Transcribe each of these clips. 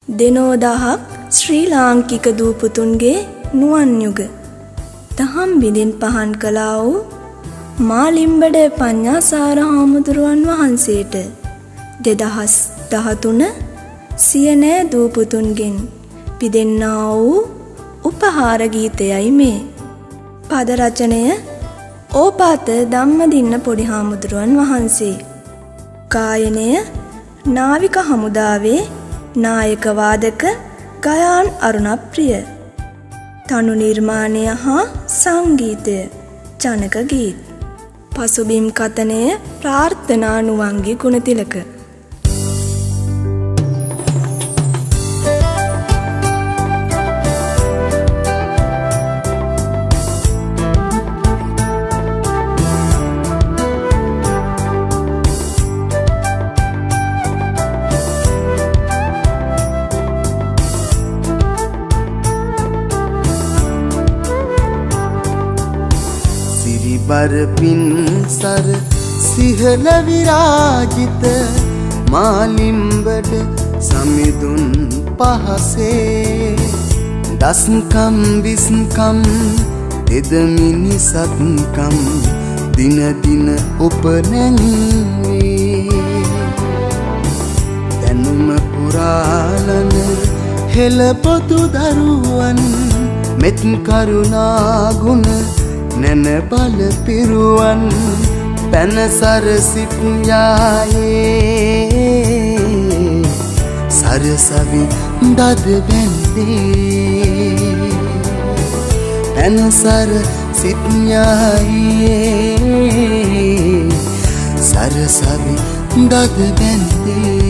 දෙනෝ දහක් ශ්‍රී ලාංකික දූපුතුන්ගේ නුවන් යුග දහම් බිඳින් පහන් කළා වූ මාලිම්බඩ පඤ්ඤාසාර හාමුදුරුවන් වහන්සේට 2013 සියනෑ දූපුතුන්ගෙන් පිදෙන්නා වූ උපහාර ගීතයයි මේ. පද රචනය ඕපාත ධම්මදින්න පොඩි හාමුදුරුවන් වහන්සේ. ගායනය නාවික හමුදාවේ නායක වාදක ගයාන් අරුණප්‍රිය. තනු නිර්මාණය හා සංගීතය ජනක ගීත්. පසුබිම් කතනය ප්‍රාර්ථනා නුවන්ගේ ගුණතිලක. බරපින් සර සිහල විරාජිත මාලිම්බඩ සමිඳුන් පහසේ දස්කම් විස්කම් දෙදමිනි සත්කම් දින දින උපනැංවේ දැනුම පුරාලන හෙළපොතු දරුවන් මෙත් කරුණා ගුණ නැන බල පිරුවන් පැනසර සිට්යායේ සරසවි දද බැන්දේ පැනසර සිට්යායේ සරසවි දද බැන්දේ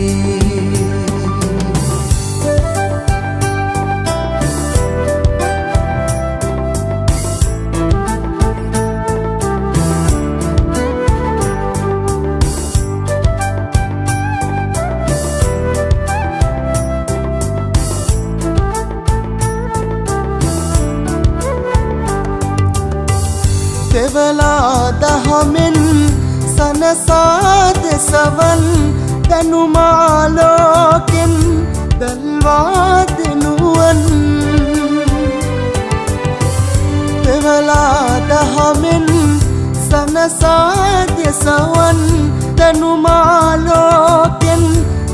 දෙවලා දහමෙන් සනසාද සවන් දැනුමාලෝකෙන් දල්වා දෙනුවන් දෙවලා දහමෙන් සනසාද සවන් දැනුමාලෝකෙන්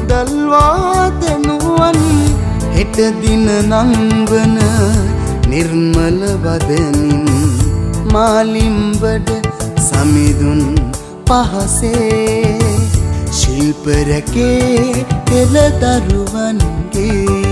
දල්වා දෙනුවන් හෙට දින නංවන නිර්මල වදනින් මාලිම්බඩ සමිඳුන් පහසේ ශිල්පරකේ හෙළ දරුවන්ගේ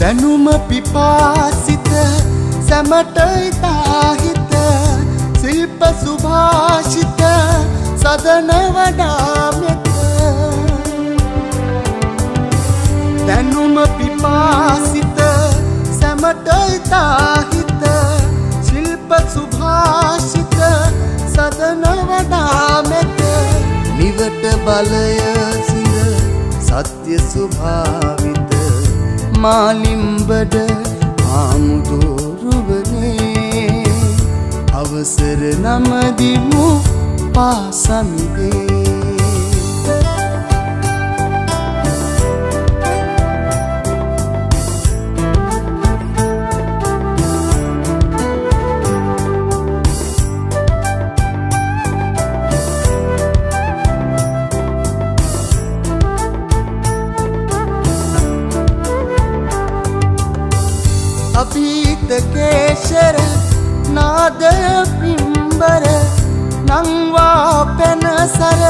දැනුම පිපාසිත සැමට ඉතාහිත ශිල්ප සුභාෂිත සදන වඩා මෙත දැනුම පිපාසිත සැමට ඉතාහිත ශිල්ප සුභාෂිත සදන වඩා මෙත නිවට බලය සිඳ සත්‍ය ස්වභාවිත මාලිම්බඩ හාමුදුරුවනේ අවසර නමදිමු පාසමිදේ අභීත කේශර නාද පිම්බර නංවා පැනසර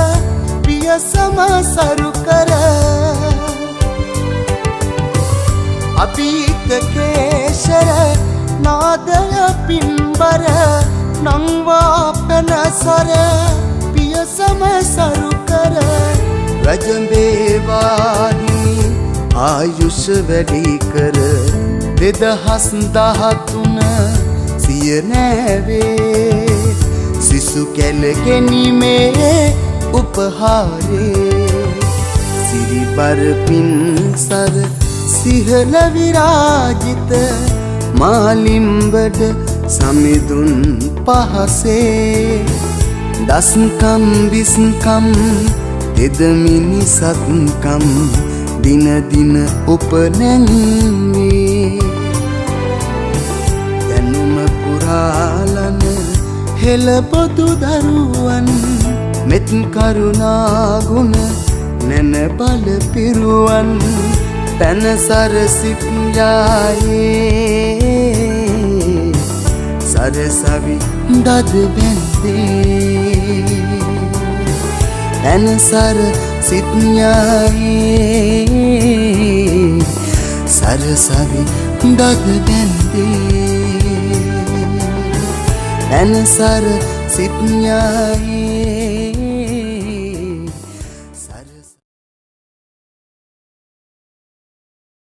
පිය සමසරු කර අභීත කේශර නාද පිම්බර නංවා පැනසර පිය සමසරු කර රජඹේවාහිනි ආයුෂ වැඩි කර 2013 සියනෑවේ සිසු කැලගෙනීමේ උපහාරේ සිරිබර පින්සර සිහල විරාජිත මාලිම්බඩ සමිඳුන් පහසේ දස්කම් විස්කම් තෙදමිනි සත්කම් දින දින උපනැංවේ දැනුම පුරාලන හෙළපොදු දරුවන් මෙත් කරුණා ගුණ නැන බල පිරුවන් තන සරසිත් යායේ සරසවි දද බැන්දේ තන සරසිත් යායේ සරසවි දද බැන්දේ තන සරසිත් යායේ